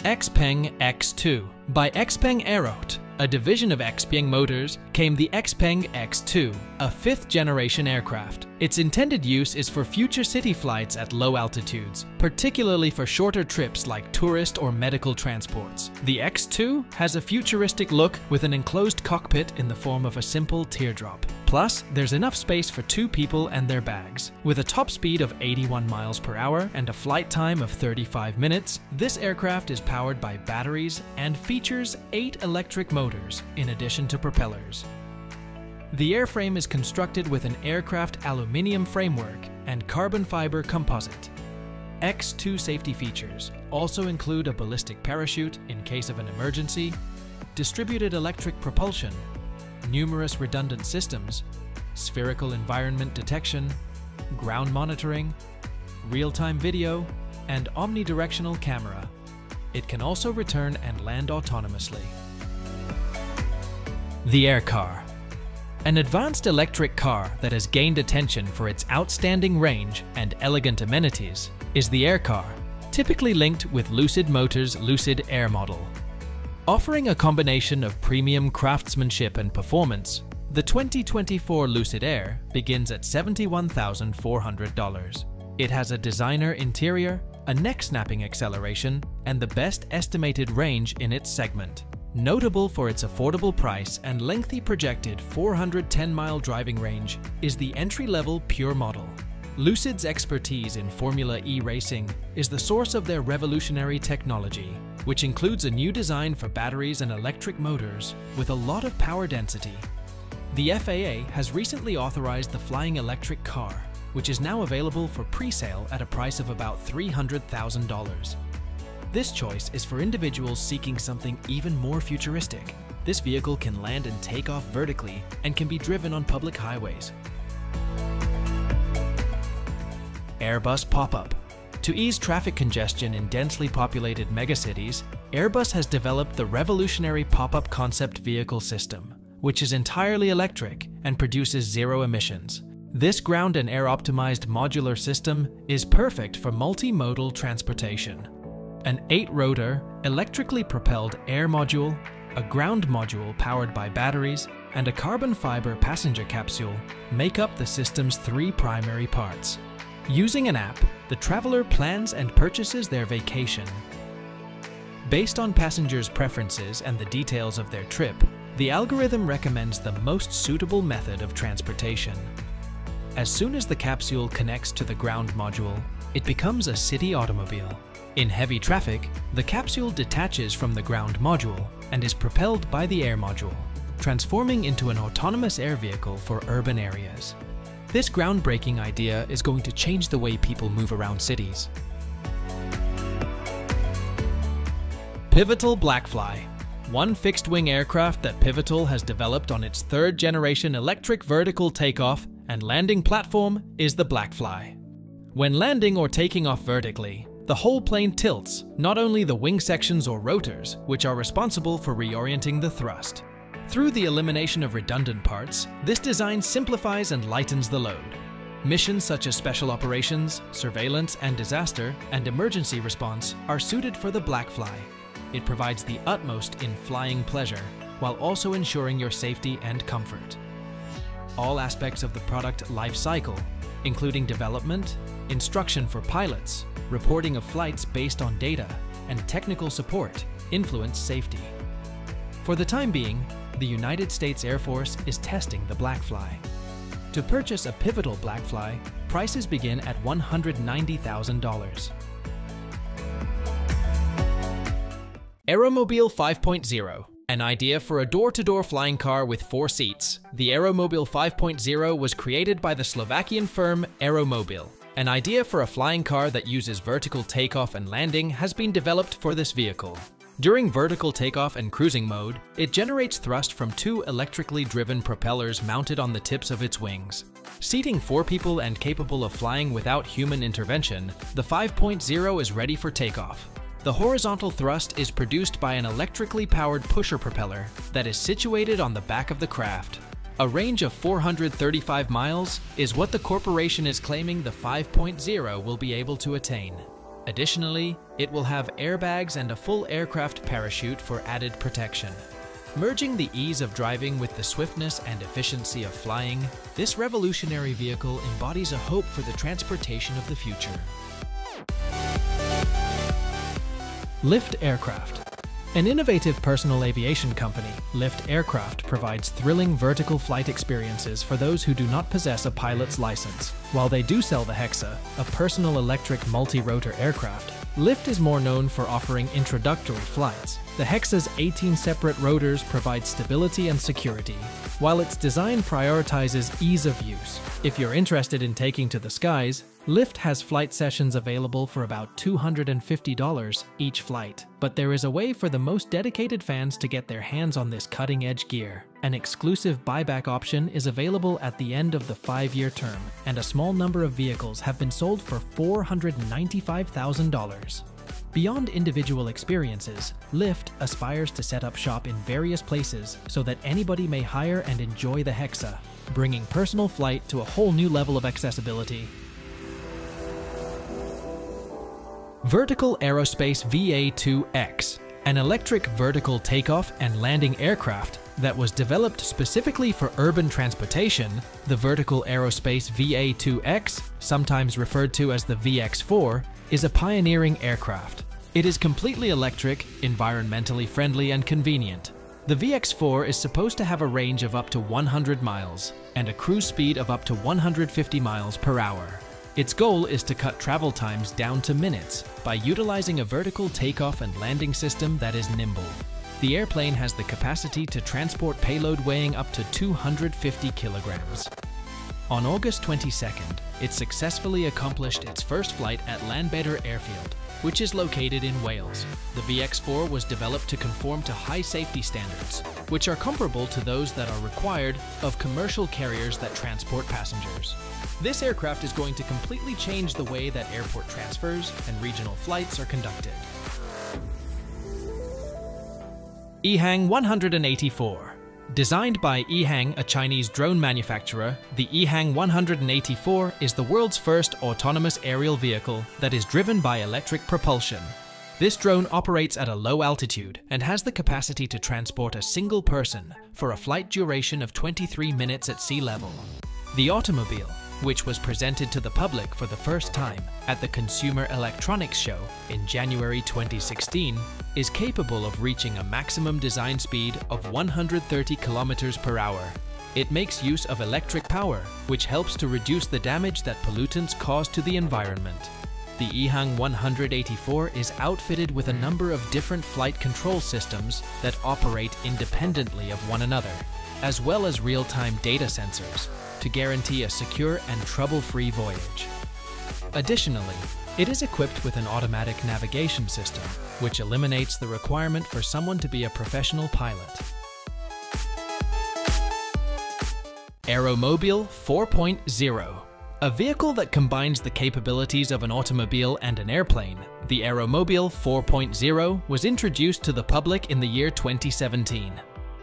XPENG X2. By XPENG Aerot, a division of XPENG Motors, came the XPENG X2, a 5th-generation aircraft. Its intended use is for future city flights at low altitudes, particularly for shorter trips like tourist or medical transports. The X2 has a futuristic look with an enclosed cockpit in the form of a simple teardrop. Plus, there's enough space for 2 people and their bags. With a top speed of 81 miles per hour and a flight time of 35 minutes, this aircraft is powered by batteries and features 8 electric motors, in addition to propellers. The airframe is constructed with an aircraft aluminium framework and carbon fiber composite. X2 safety features also include a ballistic parachute in case of an emergency, distributed electric propulsion, numerous redundant systems, spherical environment detection, ground monitoring, real-time video, and omnidirectional camera. It can also return and land autonomously. The Air Car. An advanced electric car that has gained attention for its outstanding range and elegant amenities is the Air Car, typically linked with Lucid Motors' Lucid Air model. Offering a combination of premium craftsmanship and performance, the 2024 Lucid Air begins at $71,400. It has a designer interior, a neck-snapping acceleration, and the best estimated range in its segment. Notable for its affordable price and lengthy projected 410-mile driving range is the entry-level Pure model. Lucid's expertise in Formula E racing is the source of their revolutionary technology, which includes a new design for batteries and electric motors with a lot of power density. The FAA has recently authorized the flying electric car, which is now available for pre-sale at a price of about $300,000. This choice is for individuals seeking something even more futuristic. This vehicle can land and take off vertically and can be driven on public highways. Airbus PopUp. To ease traffic congestion in densely populated megacities, Airbus has developed the revolutionary PopUp concept vehicle system, which is entirely electric and produces 0 emissions. This ground and air optimized modular system is perfect for multimodal transportation. An 8-rotor, electrically propelled air module, a ground module powered by batteries, and a carbon fiber passenger capsule make up the system's 3 primary parts. Using an app, the traveler plans and purchases their vacation. Based on passengers' preferences and the details of their trip, the algorithm recommends the most suitable method of transportation. As soon as the capsule connects to the ground module, it becomes a city automobile. In heavy traffic, the capsule detaches from the ground module and is propelled by the air module, transforming into an autonomous air vehicle for urban areas. This groundbreaking idea is going to change the way people move around cities. Pivotal BlackFly. One fixed-wing aircraft that Pivotal has developed on its 3rd-generation electric vertical takeoff and landing platform is the BlackFly. When landing or taking off vertically, the whole plane tilts, not only the wing sections or rotors, which are responsible for reorienting the thrust. Through the elimination of redundant parts, this design simplifies and lightens the load. Missions such as special operations, surveillance and disaster, and emergency response are suited for the BlackFly. It provides the utmost in flying pleasure, while also ensuring your safety and comfort. All aspects of the product life cycle, including development, instruction for pilots, reporting of flights based on data, and technical support, influence safety. For the time being, the United States Air Force is testing the BlackFly. To purchase a Pivotal BlackFly, prices begin at $190,000. AeroMobil 5.0. An idea for a door-to-door flying car with 4 seats, the AeroMobil 5.0 was created by the Slovakian firm AeroMobil. An idea for a flying car that uses vertical takeoff and landing has been developed for this vehicle. During vertical takeoff and cruising mode, it generates thrust from 2 electrically driven propellers mounted on the tips of its wings. Seating 4 people and capable of flying without human intervention, the 5.0 is ready for takeoff. The horizontal thrust is produced by an electrically powered pusher propeller that is situated on the back of the craft. A range of 435 miles is what the corporation is claiming the 5.0 will be able to attain. Additionally, it will have airbags and a full aircraft parachute for added protection. Merging the ease of driving with the swiftness and efficiency of flying, this revolutionary vehicle embodies a hope for the transportation of the future. Lift Aircraft. An innovative personal aviation company, Lift Aircraft provides thrilling vertical flight experiences for those who do not possess a pilot's license. While they do sell the Hexa, a personal electric multi-rotor aircraft, Lift is more known for offering introductory flights. The Hexa's 18 separate rotors provide stability and security, while its design prioritizes ease of use. If you're interested in taking to the skies, Lift has flight sessions available for about $250 each flight, but there is a way for the most dedicated fans to get their hands on this cutting-edge gear. An exclusive buyback option is available at the end of the 5-year term, and a small number of vehicles have been sold for $495,000. Beyond individual experiences, Lift aspires to set up shop in various places so that anybody may hire and enjoy the Hexa, bringing personal flight to a whole new level of accessibility. Vertical Aerospace VA2X, an electric vertical takeoff and landing aircraft that was developed specifically for urban transportation. The Vertical Aerospace VA2X, sometimes referred to as the VX4, is a pioneering aircraft. It is completely electric, environmentally friendly, and convenient. The VX4 is supposed to have a range of up to 100 miles and a cruise speed of up to 150 miles per hour. Its goal is to cut travel times down to minutes by utilizing a vertical takeoff and landing system that is nimble. The airplane has the capacity to transport payload weighing up to 250 kilograms. On August 22nd, it successfully accomplished its first flight at Llanbedr Airfield, which is located in Wales. The VX4 was developed to conform to high safety standards, which are comparable to those that are required of commercial carriers that transport passengers. This aircraft is going to completely change the way that airport transfers and regional flights are conducted. Ehang 184. Designed by Ehang, a Chinese drone manufacturer, the Ehang 184 is the world's first autonomous aerial vehicle that is driven by electric propulsion. This drone operates at a low altitude and has the capacity to transport a single person for a flight duration of 23 minutes at sea level. The automobile, which was presented to the public for the first time at the Consumer Electronics Show in January 2016, is capable of reaching a maximum design speed of 130 kilometers per hour. It makes use of electric power, which helps to reduce the damage that pollutants cause to the environment. The Ehang 184 is outfitted with a number of different flight control systems that operate independently of one another, as well as real-time data sensors, to guarantee a secure and trouble-free voyage. Additionally, it is equipped with an automatic navigation system, which eliminates the requirement for someone to be a professional pilot. AeroMobil 4.0. A vehicle that combines the capabilities of an automobile and an airplane, the AeroMobil 4.0 was introduced to the public in the year 2017.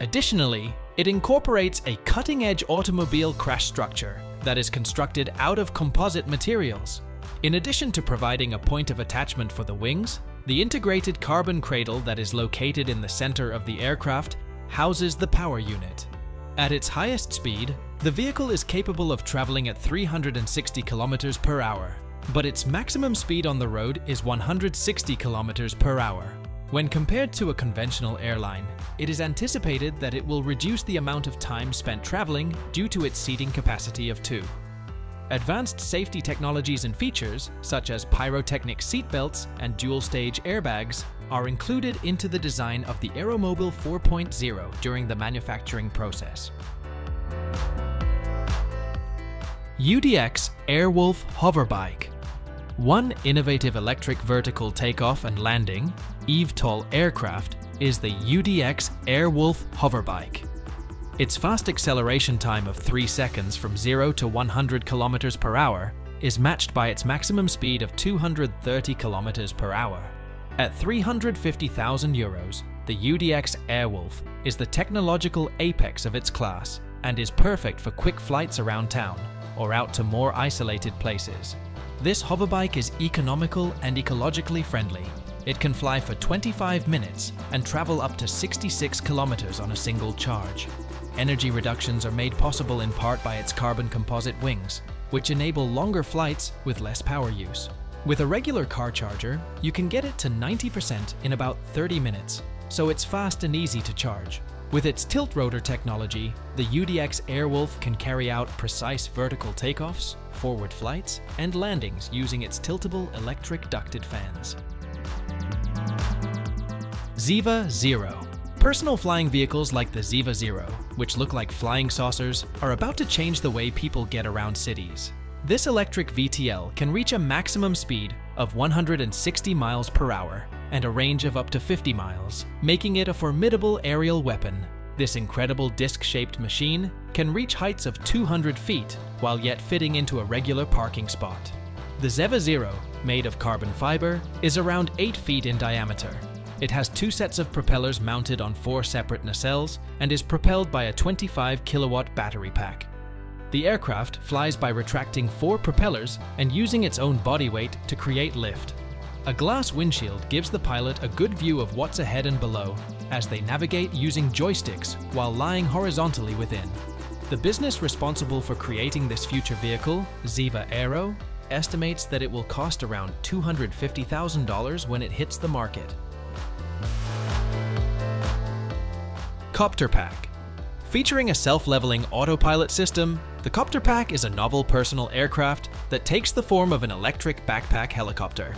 Additionally, it incorporates a cutting-edge automobile crash structure that is constructed out of composite materials. In addition to providing a point of attachment for the wings, the integrated carbon cradle that is located in the center of the aircraft houses the power unit. At its highest speed, the vehicle is capable of traveling at 360 kilometers per hour, but its maximum speed on the road is 160 kilometers per hour. When compared to a conventional airline, it is anticipated that it will reduce the amount of time spent traveling due to its seating capacity of 2. Advanced safety technologies and features, such as pyrotechnic seatbelts and dual-stage airbags, are included into the design of the AeroMobil 4.0 during the manufacturing process. UDX AIRWOLF hoverbike. One innovative electric vertical takeoff and landing, eVTOL aircraft is the UDX AIRWOLF hoverbike. Its fast acceleration time of 3 seconds from 0 to 100 kilometers per hour is matched by its maximum speed of 230 kilometers per hour. At €350,000, the UDX AIRWOLF is the technological apex of its class and is perfect for quick flights around town or out to more isolated places. This hoverbike is economical and ecologically friendly. It can fly for 25 minutes and travel up to 66 kilometers on a single charge. Energy reductions are made possible in part by its carbon composite wings, which enable longer flights with less power use. With a regular car charger, you can get it to 90% in about 30 minutes, so it's fast and easy to charge. With its tilt rotor technology, the UDX AIRWOLF can carry out precise vertical takeoffs, forward flights, and landings using its tiltable electric ducted fans. Zeva Zero. Personal flying vehicles like the Zeva Zero, which look like flying saucers, are about to change the way people get around cities. This electric VTL can reach a maximum speed of 160 miles per hour and a range of up to 50 miles, making it a formidable aerial weapon. This incredible disc-shaped machine can reach heights of 200 feet while yet fitting into a regular parking spot. The Zeva Zero, made of carbon fiber, is around 8 feet in diameter. It has 2 sets of propellers mounted on 4 separate nacelles and is propelled by a 25 kilowatt battery pack. The aircraft flies by retracting 4 propellers and using its own body weight to create lift. A glass windshield gives the pilot a good view of what's ahead and below as they navigate using joysticks while lying horizontally within. The business responsible for creating this future vehicle, Zeva Aero, estimates that it will cost around $250,000 when it hits the market. CopterPack. Featuring a self-leveling autopilot system, the CopterPack is a novel personal aircraft that takes the form of an electric backpack helicopter.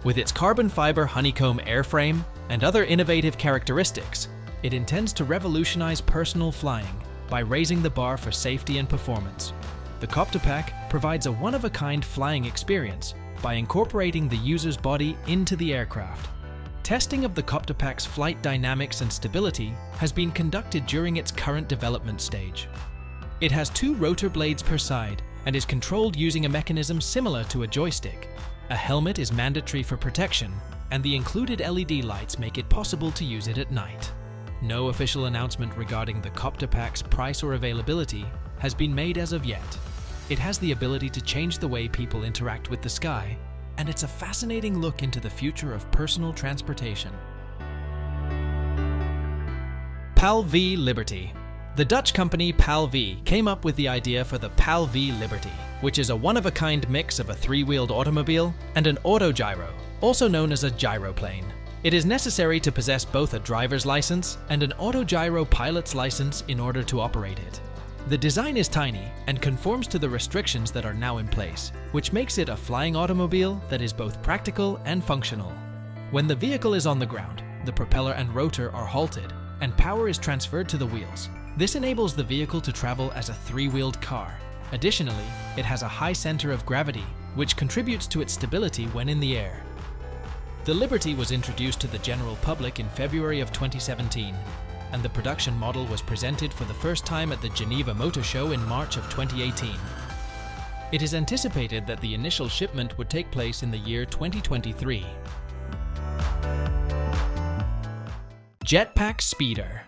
With its carbon fiber honeycomb airframe and other innovative characteristics, it intends to revolutionize personal flying by raising the bar for safety and performance. The CopterPack provides a one-of-a-kind flying experience by incorporating the user's body into the aircraft. Testing of the CopterPack's flight dynamics and stability has been conducted during its current development stage. It has 2 rotor blades per side and is controlled using a mechanism similar to a joystick. A helmet is mandatory for protection, and the included LED lights make it possible to use it at night. No official announcement regarding the CopterPack's price or availability has been made as of yet. It has the ability to change the way people interact with the sky, and it's a fascinating look into the future of personal transportation. PAL-V Liberty. The Dutch company PAL-V came up with the idea for the PAL-V Liberty, which is a one-of-a-kind mix of a 3-wheeled automobile and an autogyro, also known as a gyroplane. It is necessary to possess both a driver's license and an autogyro pilot's license in order to operate it. The design is tiny and conforms to the restrictions that are now in place, which makes it a flying automobile that is both practical and functional. When the vehicle is on the ground, the propeller and rotor are halted, and power is transferred to the wheels. This enables the vehicle to travel as a 3-wheeled car. Additionally, it has a high center of gravity, which contributes to its stability when in the air. The Liberty was introduced to the general public in February of 2017, and the production model was presented for the first time at the Geneva Motor Show in March of 2018. It is anticipated that the initial shipment would take place in the year 2023. Jetpacks Speeder.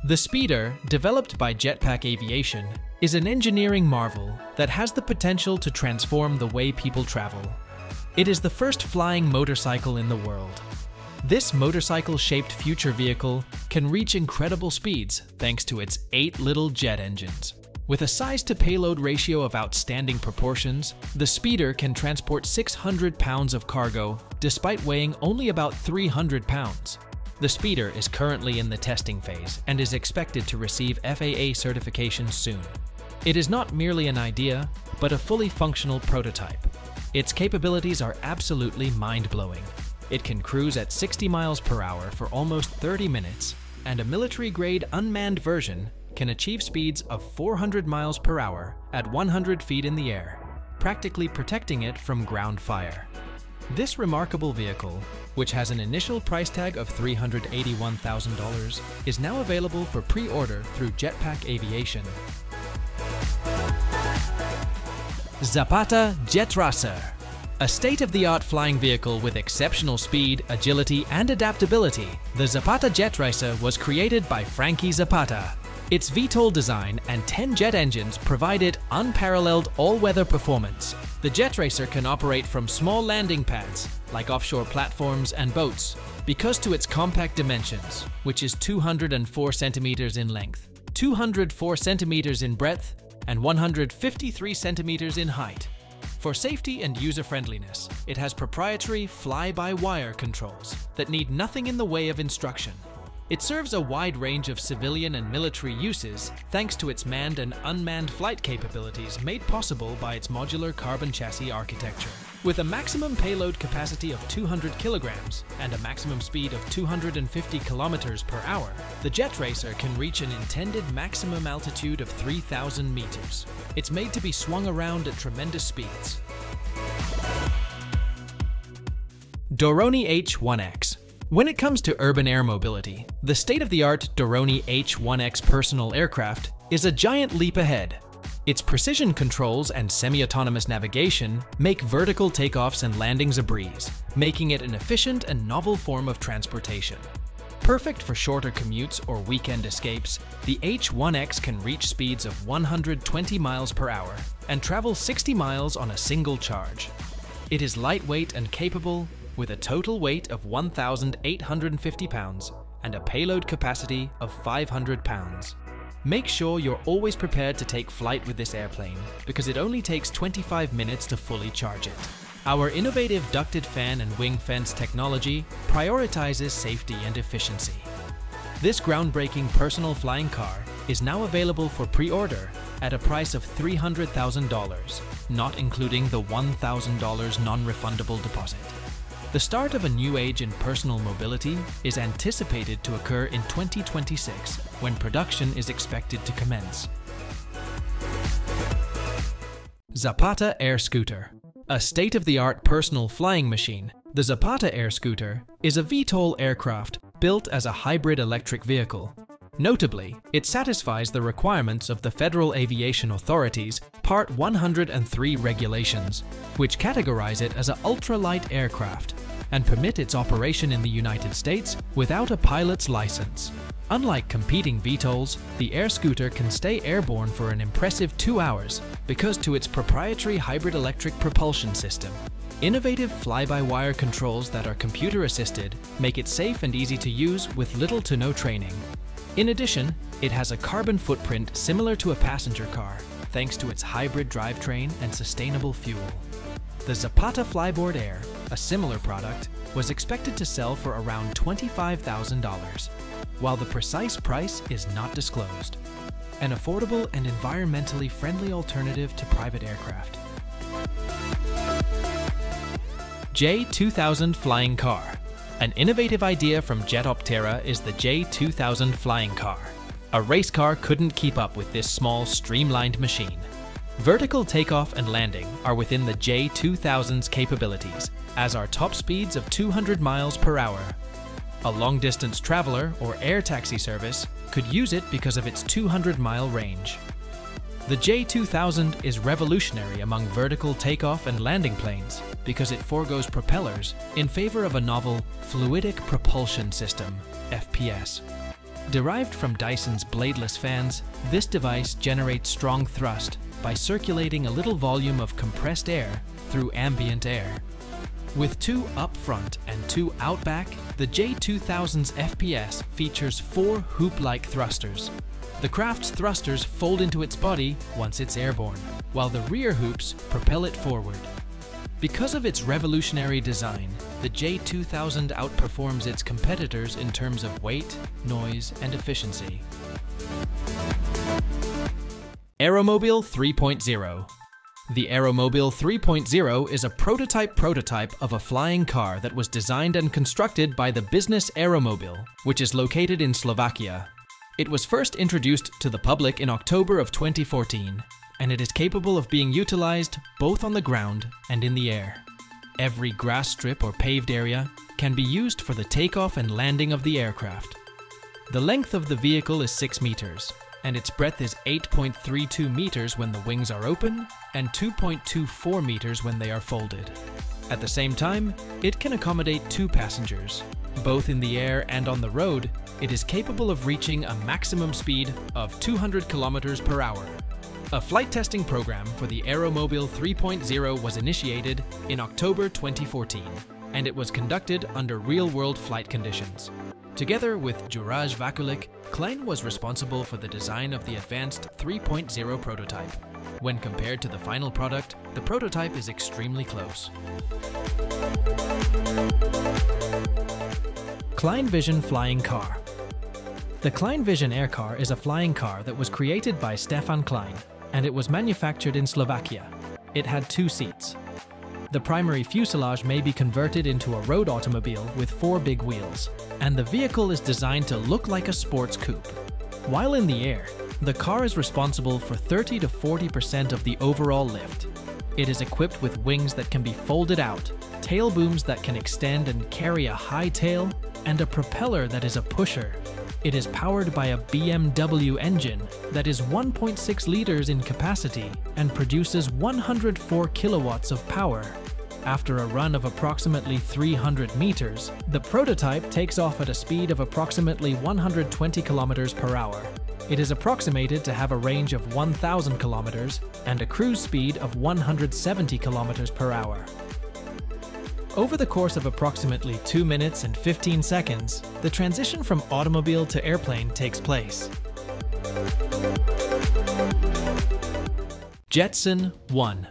The Speeder, developed by Jetpacks Aviation, is an engineering marvel that has the potential to transform the way people travel. It is the first flying motorcycle in the world. This motorcycle-shaped future vehicle can reach incredible speeds thanks to its 8 little jet engines. With a size-to-payload ratio of outstanding proportions, the Speeder can transport 600 pounds of cargo despite weighing only about 300 pounds. The Speeder is currently in the testing phase and is expected to receive FAA certification soon. It is not merely an idea, but a fully functional prototype. Its capabilities are absolutely mind-blowing. It can cruise at 60 miles per hour for almost 30 minutes, and a military-grade unmanned version can achieve speeds of 400 miles per hour at 100 feet in the air, practically protecting it from ground fire. This remarkable vehicle, which has an initial price tag of $381,000, is now available for pre-order through Jetpacks Aviation. Zapata JETRACER. A state-of-the-art flying vehicle with exceptional speed, agility, and adaptability, the Zapata JETRACER was created by Frankie Zapata. Its VTOL design and 10 jet engines provide it unparalleled all-weather performance. The JETRACER can operate from small landing pads, like offshore platforms and boats, because to its compact dimensions, which is 204 centimeters in length, 204 centimeters in breadth, and 153 centimeters in height. For safety and user-friendliness, it has proprietary fly-by-wire controls that need nothing in the way of instruction. It serves a wide range of civilian and military uses thanks to its manned and unmanned flight capabilities made possible by its modular carbon chassis architecture. With a maximum payload capacity of 200 kilograms and a maximum speed of 250 kilometers per hour, the JETRACER can reach an intended maximum altitude of 3,000 meters. It's made to be swung around at tremendous speeds. Doroni H1-X. When it comes to urban air mobility, the state-of-the-art Doroni H1-X personal aircraft is a giant leap ahead. Its precision controls and semi-autonomous navigation make vertical takeoffs and landings a breeze, making it an efficient and novel form of transportation. Perfect for shorter commutes or weekend escapes, the H1-X can reach speeds of 120 miles per hour and travel 60 miles on a single charge. It is lightweight and capable, with a total weight of 1,850 pounds and a payload capacity of 500 pounds. Make sure you're always prepared to take flight with this airplane, because it only takes 25 minutes to fully charge it. Our innovative ducted fan and wing fence technology prioritizes safety and efficiency. This groundbreaking personal flying car is now available for pre-order at a price of $300,000, not including the $1,000 non-refundable deposit. The start of a new age in personal mobility is anticipated to occur in 2026, when production is expected to commence. Zapata Air Scooter. A state-of-the-art personal flying machine, the Zapata Air Scooter is a VTOL aircraft built as a hybrid electric vehicle. Notably, it satisfies the requirements of the Federal Aviation Authority's Part 103 regulations, which categorize it as an ultralight aircraft and permit its operation in the United States without a pilot's license. Unlike competing VTOLs, the Air Scooter can stay airborne for an impressive 2 hours because to its proprietary hybrid electric propulsion system. Innovative fly-by-wire controls that are computer-assisted make it safe and easy to use with little to no training. In addition, it has a carbon footprint similar to a passenger car, thanks to its hybrid drivetrain and sustainable fuel. The Zapata Flyboard Air, a similar product, was expected to sell for around $25,000, while the precise price is not disclosed. An affordable and environmentally friendly alternative to private aircraft. J2000 Flying Car. An innovative idea from Jetoptera is the J2000 Flying Car. A race car couldn't keep up with this small, streamlined machine. Vertical takeoff and landing are within the J2000's capabilities, as are top speeds of 200 miles per hour. A long-distance traveler or air taxi service could use it because of its 200-mile range. The J2000 is revolutionary among vertical takeoff and landing planes because it forgoes propellers in favor of a novel Fluidic Propulsion System, FPS. Derived from Dyson's bladeless fans, this device generates strong thrust by circulating a little volume of compressed air through ambient air. With 2 up front and 2 out back, the J2000's FPS features 4 hoop-like thrusters. The craft's thrusters fold into its body once it's airborne, while the rear hoops propel it forward. Because of its revolutionary design, the J2000 outperforms its competitors in terms of weight, noise, and efficiency. AeroMobil 3.0. The AeroMobil 3.0 is a prototype of a flying car that was designed and constructed by the business AeroMobil, which is located in Slovakia. It was first introduced to the public in October of 2014, and it is capable of being utilized both on the ground and in the air. Every grass strip or paved area can be used for the takeoff and landing of the aircraft. The length of the vehicle is 6 meters, and its breadth is 8.32 meters when the wings are open and 2.24 meters when they are folded. At the same time, it can accommodate 2 passengers. Both in the air and on the road, it is capable of reaching a maximum speed of 200 km per hour. A flight testing program for the AeroMobil 3.0 was initiated in October 2014, and it was conducted under real-world flight conditions. Together with Juraj Vakulik, Klein was responsible for the design of the advanced 3.0 prototype. When compared to the final product, the prototype is extremely close. KleinVision Flying Car. The KleinVision Air Car is a flying car that was created by Stefan Klein, and it was manufactured in Slovakia. It had 2 seats. The primary fuselage may be converted into a road automobile with 4 big wheels, and the vehicle is designed to look like a sports coupe. While in the air, the car is responsible for 30 to 40% of the overall lift. It is equipped with wings that can be folded out, tail booms that can extend and carry a high tail, and a propeller that is a pusher. It is powered by a BMW engine that is 1.6 liters in capacity and produces 104 kilowatts of power. After a run of approximately 300 meters, the prototype takes off at a speed of approximately 120 kilometers per hour. It is approximated to have a range of 1,000 kilometers and a cruise speed of 170 kilometers per hour. Over the course of approximately 2 minutes and 15 seconds, the transition from automobile to airplane takes place. Jetson ONE.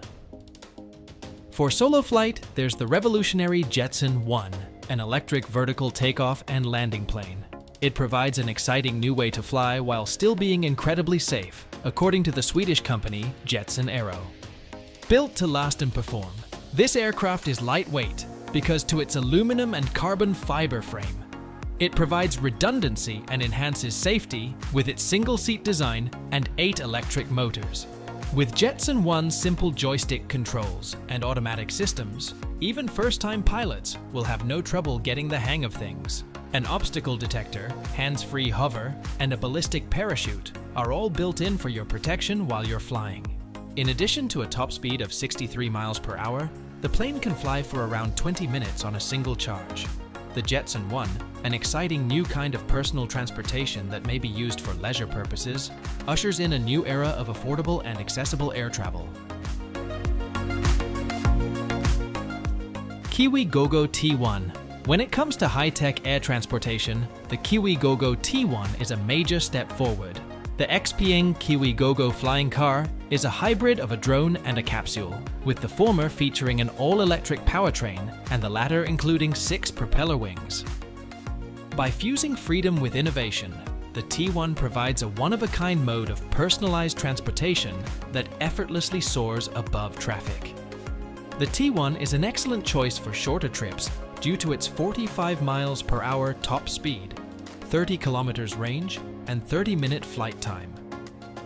For solo flight, there's the revolutionary Jetson ONE, an electric vertical takeoff and landing plane. It provides an exciting new way to fly while still being incredibly safe, according to the Swedish company Jetson Aero. Built to last and perform, this aircraft is lightweight because to its aluminum and carbon fiber frame. It provides redundancy and enhances safety with its single-seat design and 8 electric motors. With Jetson ONE's simple joystick controls and automatic systems, even first-time pilots will have no trouble getting the hang of things. An obstacle detector, hands-free hover, and a ballistic parachute are all built in for your protection while you're flying. In addition to a top speed of 63 miles per hour, the plane can fly for around 20 minutes on a single charge. The Jetson ONE, an exciting new kind of personal transportation that may be used for leisure purposes, ushers in a new era of affordable and accessible air travel. KIWIGOGO T1. When it comes to high-tech air transportation, the KIWIGOGO T1 is a major step forward. The XPENG KIWIGOGO Flying Car is a hybrid of a drone and a capsule, with the former featuring an all-electric powertrain and the latter including 6 propeller wings. By fusing freedom with innovation, the T1 provides a one-of-a-kind mode of personalized transportation that effortlessly soars above traffic. The T1 is an excellent choice for shorter trips due to its 45 miles per hour top speed, 30 kilometers range, and 30-minute flight time.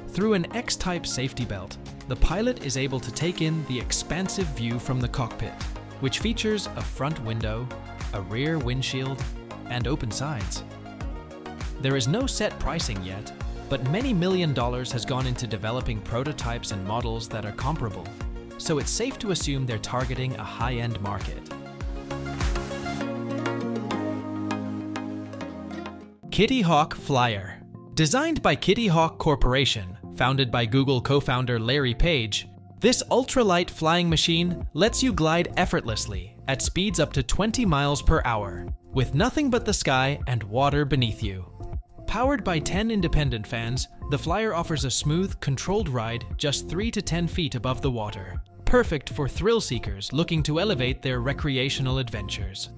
Through an X-type safety belt, the pilot is able to take in the expansive view from the cockpit, which features a front window, a rear windshield, and open sides. There is no set pricing yet, but many $1 million has gone into developing prototypes and models that are comparable, so it's safe to assume they're targeting a high-end market. Kitty Hawk Flyer. Designed by Kitty Hawk Corporation, founded by Google co-founder Larry Page, this ultralight flying machine lets you glide effortlessly at speeds up to 20 miles per hour, with nothing but the sky and water beneath you. Powered by 10 independent fans, the Flyer offers a smooth, controlled ride just 3 to 10 feet above the water, perfect for thrill seekers looking to elevate their recreational adventures.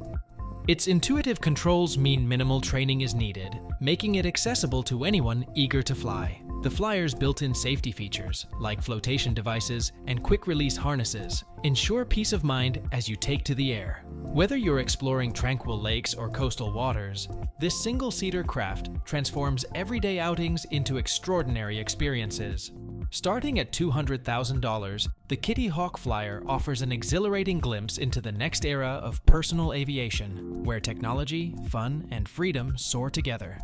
Its intuitive controls mean minimal training is needed, making it accessible to anyone eager to fly. The Flyer's built-in safety features, like flotation devices and quick-release harnesses, ensure peace of mind as you take to the air. Whether you're exploring tranquil lakes or coastal waters, this single-seater craft transforms everyday outings into extraordinary experiences. Starting at $200,000, the Kitty Hawk Flyer offers an exhilarating glimpse into the next era of personal aviation, where technology, fun, and freedom soar together.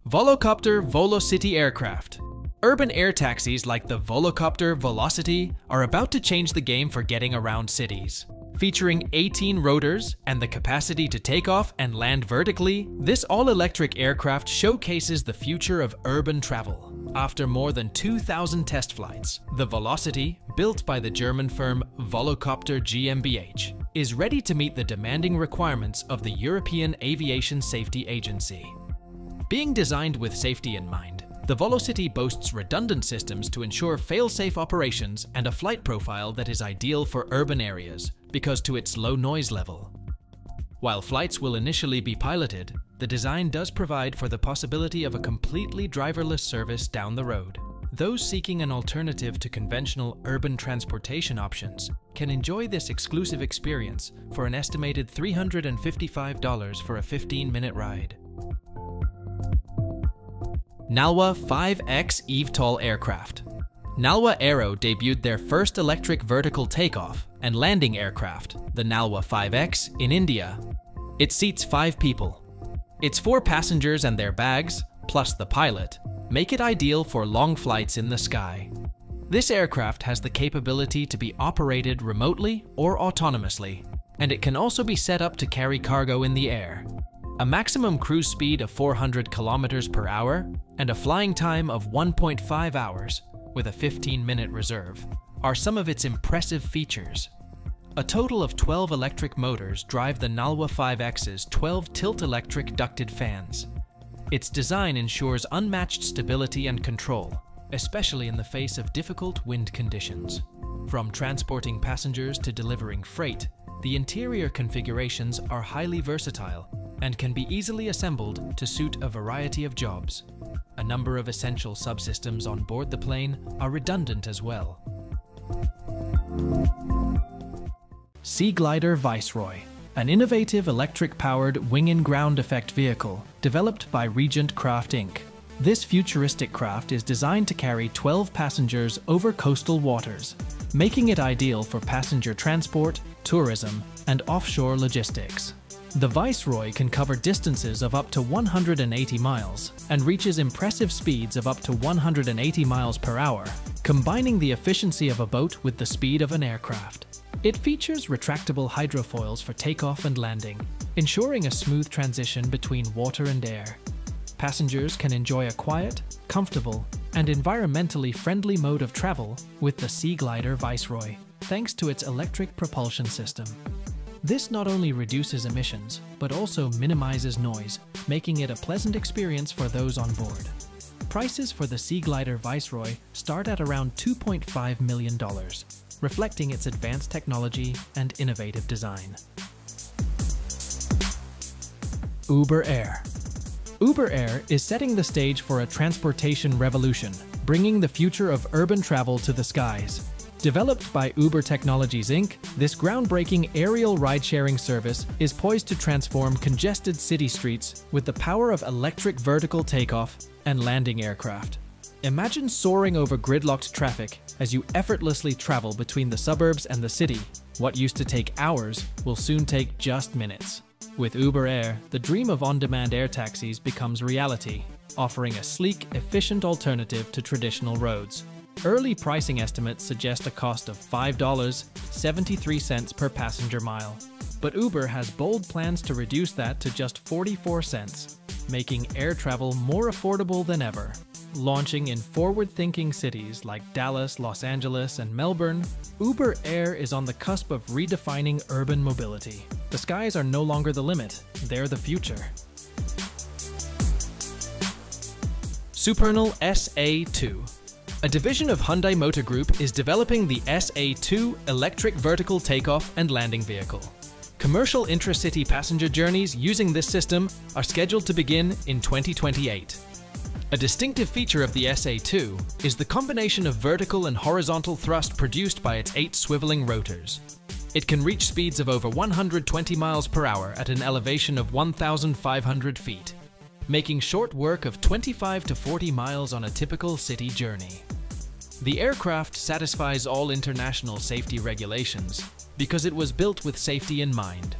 Volocopter VoloCity aircraft. Urban air taxis like the Volocopter VoloCity are about to change the game for getting around cities. Featuring 18 rotors and the capacity to take off and land vertically, this all-electric aircraft showcases the future of urban travel. After more than 2,000 test flights, the VoloCity, built by the German firm Volocopter GmbH, is ready to meet the demanding requirements of the European Aviation Safety Agency. Being designed with safety in mind, the VoloCity boasts redundant systems to ensure fail-safe operations and a flight profile that is ideal for urban areas because to its low noise level. While flights will initially be piloted, the design does provide for the possibility of a completely driverless service down the road. Those seeking an alternative to conventional urban transportation options can enjoy this exclusive experience for an estimated $355 for a 15-minute ride. Nalwa 5X eVTOL aircraft. Nalwa Aero debuted their first electric vertical takeoff and landing aircraft, the Nalwa 5X, in India. It seats 5 people. Its 4 passengers and their bags, plus the pilot, make it ideal for long flights in the sky. This aircraft has the capability to be operated remotely or autonomously, and it can also be set up to carry cargo in the air. A maximum cruise speed of 400 km per hour and a flying time of 1.5 hours with a 15-minute reserve are some of its impressive features. A total of 12 electric motors drive the Nalwa 5X's 12 tilt-electric ducted fans. Its design ensures unmatched stability and control, especially in the face of difficult wind conditions. From transporting passengers to delivering freight, the interior configurations are highly versatile and can be easily assembled to suit a variety of jobs. A number of essential subsystems on board the plane are redundant as well. Seaglider Viceroy, an innovative electric-powered wing-and-ground effect vehicle developed by Regent Craft Inc. This futuristic craft is designed to carry 12 passengers over coastal waters, making it ideal for passenger transport, tourism, and offshore logistics. The Viceroy can cover distances of up to 180 miles and reaches impressive speeds of up to 180 miles per hour, combining the efficiency of a boat with the speed of an aircraft. It features retractable hydrofoils for takeoff and landing, ensuring a smooth transition between water and air. Passengers can enjoy a quiet, comfortable, and environmentally friendly mode of travel with the Seaglider Viceroy, thanks to its electric propulsion system. This not only reduces emissions, but also minimizes noise, making it a pleasant experience for those on board. Prices for the Seaglider Viceroy start at around $2.5 million, reflecting its advanced technology and innovative design. Uber Air. Uber Air is setting the stage for a transportation revolution, bringing the future of urban travel to the skies. Developed by Uber Technologies Inc., this groundbreaking aerial ride-sharing service is poised to transform congested city streets with the power of electric vertical takeoff and landing aircraft. Imagine soaring over gridlocked traffic as you effortlessly travel between the suburbs and the city. What used to take hours will soon take just minutes. With Uber Air, the dream of on-demand air taxis becomes reality, offering a sleek, efficient alternative to traditional roads. Early pricing estimates suggest a cost of $5.73 per passenger mile, but Uber has bold plans to reduce that to just 44 cents, making air travel more affordable than ever. Launching in forward-thinking cities like Dallas, Los Angeles, and Melbourne, Uber Air is on the cusp of redefining urban mobility. The skies are no longer the limit, they're the future. Supernal S-A2. A division of Hyundai Motor Group is developing the S-A2 electric vertical takeoff and landing vehicle. Commercial intra-city passenger journeys using this system are scheduled to begin in 2028. A distinctive feature of the S-A2 is the combination of vertical and horizontal thrust produced by its 8 swiveling rotors. It can reach speeds of over 120 miles per hour at an elevation of 1,500 feet, making short work of 25 to 40 miles on a typical city journey. The aircraft satisfies all international safety regulations because it was built with safety in mind.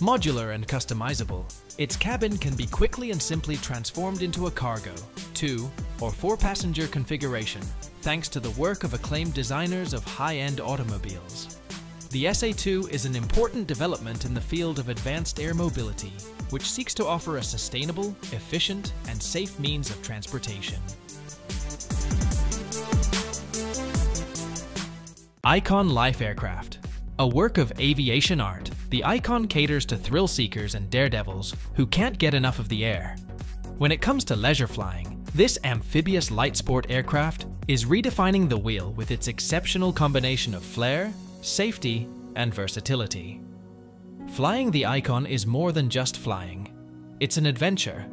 Modular and customizable, its cabin can be quickly and simply transformed into a cargo, 2- or 4-passenger configuration, thanks to the work of acclaimed designers of high-end automobiles. The SA2 is an important development in the field of advanced air mobility, which seeks to offer a sustainable, efficient, and safe means of transportation. Icon Life Aircraft. A work of aviation art, the Icon caters to thrill seekers and daredevils who can't get enough of the air. When it comes to leisure flying, this amphibious light sport aircraft is redefining the wheel with its exceptional combination of flair, safety, and versatility. Flying the Icon is more than just flying. It's an adventure,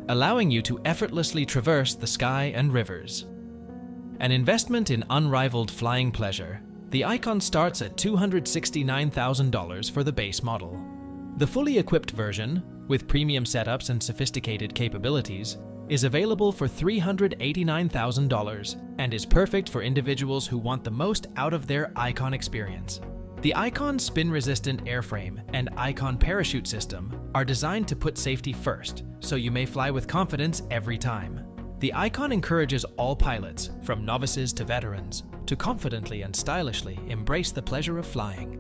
allowing you to effortlessly traverse the sky and rivers. An investment in unrivaled flying pleasure, the Icon starts at $269,000 for the base model. The fully equipped version, with premium setups and sophisticated capabilities, is available for $389,000 and is perfect for individuals who want the most out of their Icon experience. The Icon spin-resistant airframe and Icon parachute system are designed to put safety first, so you may fly with confidence every time. The Icon encourages all pilots, from novices to veterans, to confidently and stylishly embrace the pleasure of flying.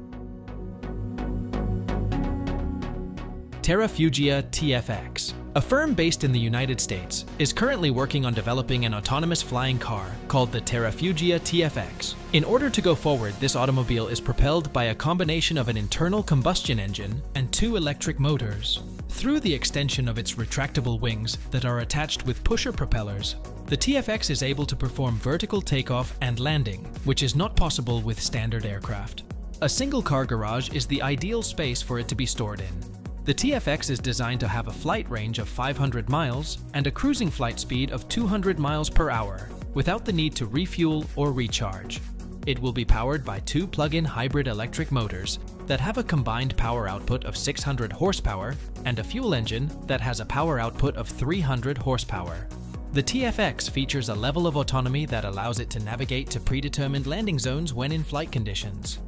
Terrafugia TF-X. A firm based in the United States is currently working on developing an autonomous flying car called the Terrafugia TF-X. In order to go forward, this automobile is propelled by a combination of an internal combustion engine and 2 electric motors. Through the extension of its retractable wings that are attached with pusher propellers, the TF-X is able to perform vertical takeoff and landing, which is not possible with standard aircraft. A single car garage is the ideal space for it to be stored in. The TF-X is designed to have a flight range of 500 miles and a cruising flight speed of 200 miles per hour, without the need to refuel or recharge. It will be powered by 2 plug-in hybrid electric motors that have a combined power output of 600 horsepower and a fuel engine that has a power output of 300 horsepower. The TF-X features a level of autonomy that allows it to navigate to predetermined landing zones when in flight conditions.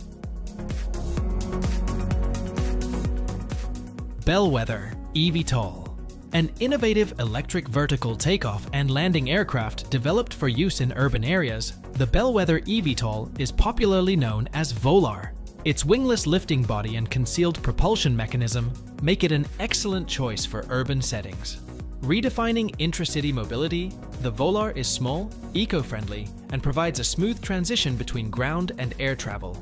Bellwether eVTOL. An innovative electric vertical takeoff and landing aircraft developed for use in urban areas, the Bellwether eVTOL is popularly known as Volar. Its wingless lifting body and concealed propulsion mechanism make it an excellent choice for urban settings. Redefining intracity mobility, the Volar is small, eco-friendly, and provides a smooth transition between ground and air travel.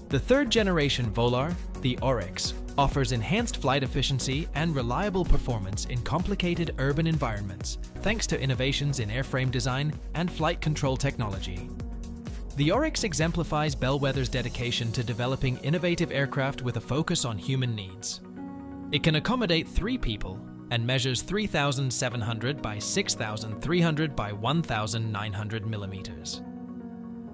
The third-generation Volar, the UDX, offers enhanced flight efficiency and reliable performance in complicated urban environments, thanks to innovations in airframe design and flight control technology. The UDX exemplifies Bellwether's dedication to developing innovative aircraft with a focus on human needs. It can accommodate 3 people and measures 3,700 by 6,300 by 1,900 millimeters.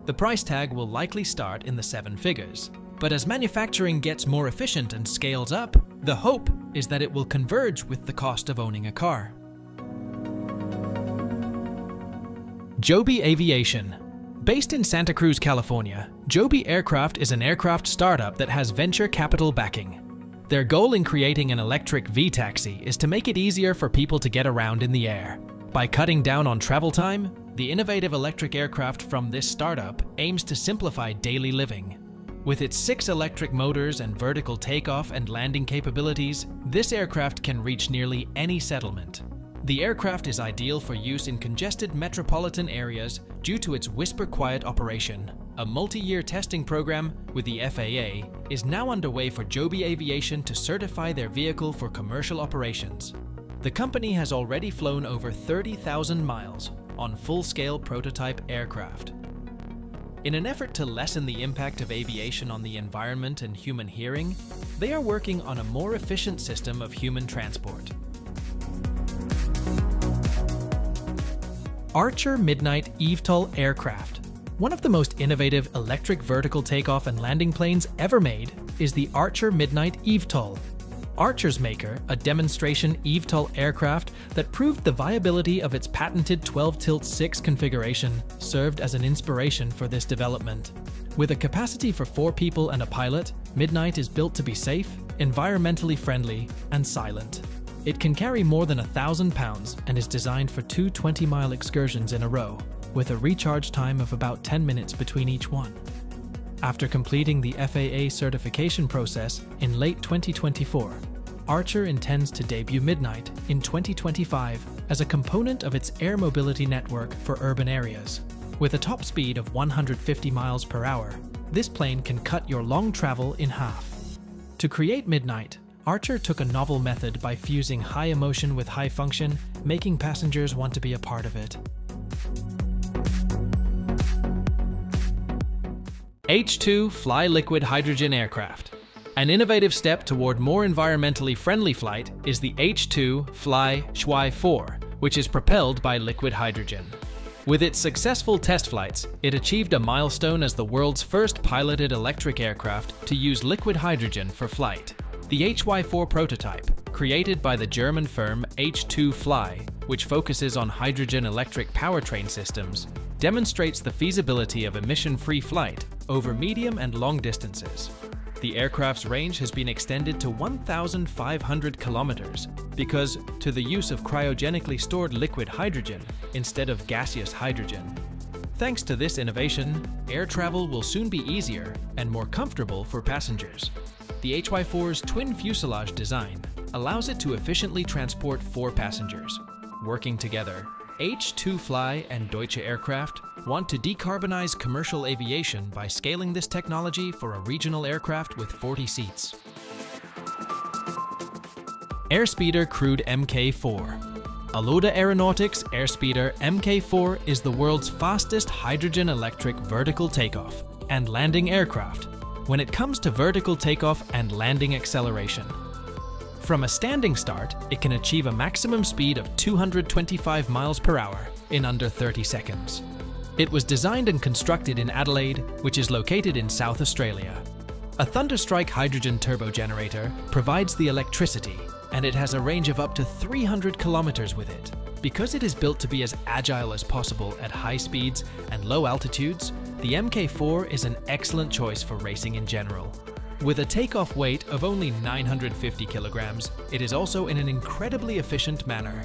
The price tag will likely start in the 7 figures, but as manufacturing gets more efficient and scales up, the hope is that it will converge with the cost of owning a car. Joby Aviation. Based in Santa Cruz, California, Joby Aircraft is an aircraft startup that has venture capital backing. Their goal in creating an electric V-taxi is to make it easier for people to get around in the air. By cutting down on travel time, the innovative electric aircraft from this startup aims to simplify daily living. With its 6 electric motors and vertical takeoff and landing capabilities, this aircraft can reach nearly any settlement. The aircraft is ideal for use in congested metropolitan areas due to its whisper-quiet operation. A multi-year testing program with the FAA is now underway for Joby Aviation to certify their vehicle for commercial operations. The company has already flown over 30,000 miles on full-scale prototype aircraft. In an effort to lessen the impact of aviation on the environment and human hearing, they are working on a more efficient system of human transport. Archer Midnight eVTOL Aircraft. One of the most innovative electric vertical takeoff and landing planes ever made is the Archer Midnight eVTOL. Archer's maker, a demonstration eVTOL aircraft that proved the viability of its patented 12-tilt-6 configuration, served as an inspiration for this development. With a capacity for 4 people and a pilot, Midnight is built to be safe, environmentally friendly, and silent. It can carry more than 1,000 pounds and is designed for 2 20-mile excursions in a row, with a recharge time of about 10 minutes between each one. After completing the FAA certification process in late 2024, Archer intends to debut Midnight in 2025 as a component of its air mobility network for urban areas. With a top speed of 150 miles per hour, this plane can cut your long travel in half. To create Midnight, Archer took a novel method by fusing high emotion with high function, making passengers want to be a part of it. H2 Fly Liquid Hydrogen Aircraft. An innovative step toward more environmentally friendly flight is the H2 Fly SHY-4, which is propelled by liquid hydrogen. With its successful test flights, it achieved a milestone as the world's first piloted electric aircraft to use liquid hydrogen for flight. The HY-4 prototype, created by the German firm H2 Fly, which focuses on hydrogen electric powertrain systems, demonstrates the feasibility of emission-free flight over medium and long distances. The aircraft's range has been extended to 1,500 kilometers because to the use of cryogenically stored liquid hydrogen instead of gaseous hydrogen. Thanks to this innovation, air travel will soon be easier and more comfortable for passengers. The HY-4's twin fuselage design allows it to efficiently transport 4 passengers. Working together, H2 Fly and Deutsche Aircraft want to decarbonize commercial aviation by scaling this technology for a regional aircraft with 40 seats. Airspeeder Crewed MK4. Aloda Aeronautics Airspeeder MK4 is the world's fastest hydrogen-electric vertical takeoff and landing aircraft when it comes to vertical takeoff and landing acceleration. From a standing start, it can achieve a maximum speed of 225 miles per hour in under 30 seconds. It was designed and constructed in Adelaide, which is located in South Australia. A Thunderstrike hydrogen turbo generator provides the electricity, and it has a range of up to 300 kilometers with it. Because it is built to be as agile as possible at high speeds and low altitudes, the MK4 is an excellent choice for racing in general. With a takeoff weight of only 950 kilograms, it is also in an incredibly efficient manner.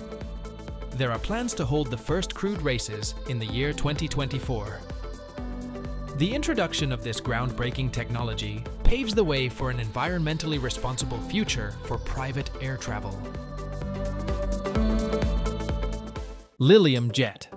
There are plans to hold the first crewed races in the year 2024. The introduction of this groundbreaking technology paves the way for an environmentally responsible future for private air travel. Lilium Jet.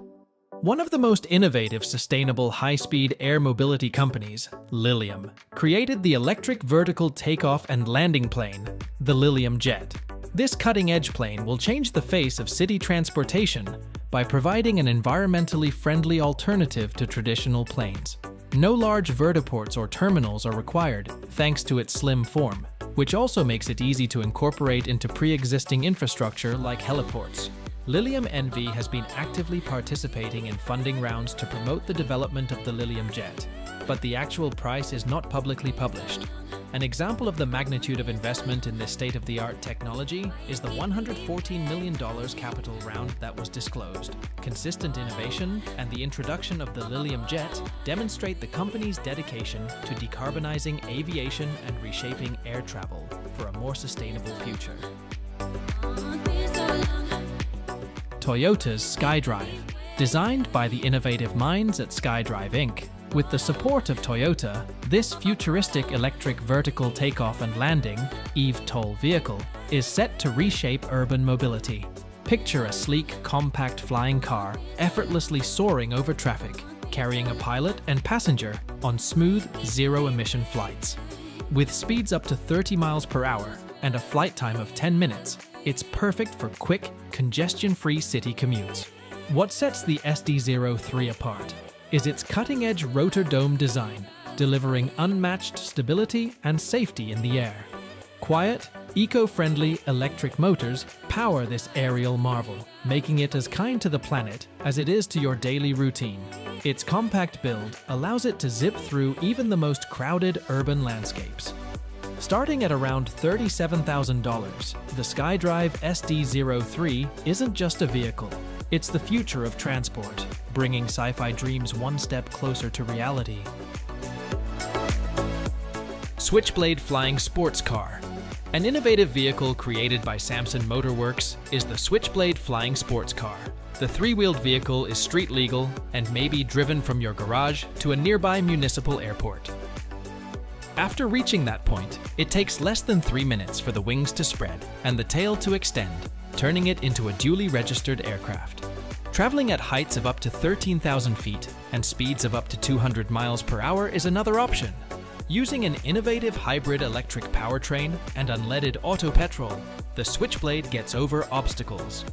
One of the most innovative, sustainable, high-speed air mobility companies, Lilium, created the electric vertical takeoff and landing plane, the Lilium Jet. This cutting-edge plane will change the face of city transportation by providing an environmentally friendly alternative to traditional planes. No large vertiports or terminals are required thanks to its slim form, which also makes it easy to incorporate into pre-existing infrastructure like heliports. Lilium NV has been actively participating in funding rounds to promote the development of the Lilium Jet, but the actual price is not publicly published. An example of the magnitude of investment in this state-of-the-art technology is the $114 million capital round that was disclosed. Consistent innovation and the introduction of the Lilium Jet demonstrate the company's dedication to decarbonizing aviation and reshaping air travel for a more sustainable future. Toyota's SkyDrive. Designed by the innovative minds at SkyDrive Inc., with the support of Toyota, this futuristic electric vertical takeoff and landing eVTOL vehicle is set to reshape urban mobility. Picture a sleek, compact flying car effortlessly soaring over traffic, carrying a pilot and passenger on smooth, zero-emission flights. With speeds up to 30 miles per hour and a flight time of 10 minutes, it's perfect for quick, congestion-free city commutes. What sets the SD03 apart is its cutting-edge rotor dome design, delivering unmatched stability and safety in the air. Quiet, eco-friendly electric motors power this aerial marvel, making it as kind to the planet as it is to your daily routine. Its compact build allows it to zip through even the most crowded urban landscapes. Starting at around $37,000, the SkyDrive SD03 isn't just a vehicle. It's the future of transport, bringing sci-fi dreams one step closer to reality. Switchblade Flying Sports Car. An innovative vehicle created by Samson Motor Works is the Switchblade Flying Sports Car. The three-wheeled vehicle is street legal and may be driven from your garage to a nearby municipal airport. After reaching that point, it takes less than 3 minutes for the wings to spread and the tail to extend, turning it into a duly registered aircraft. Traveling at heights of up to 13,000 feet and speeds of up to 200 miles per hour is another option. Using an innovative hybrid electric powertrain and unleaded auto petrol, the Switchblade gets over obstacles.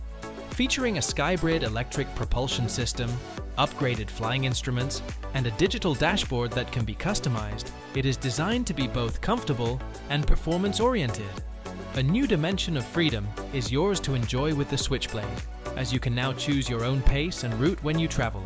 Featuring a Skybrid electric propulsion system, upgraded flying instruments, and a digital dashboard that can be customized, it is designed to be both comfortable and performance-oriented. A new dimension of freedom is yours to enjoy with the Switchblade, as you can now choose your own pace and route when you travel.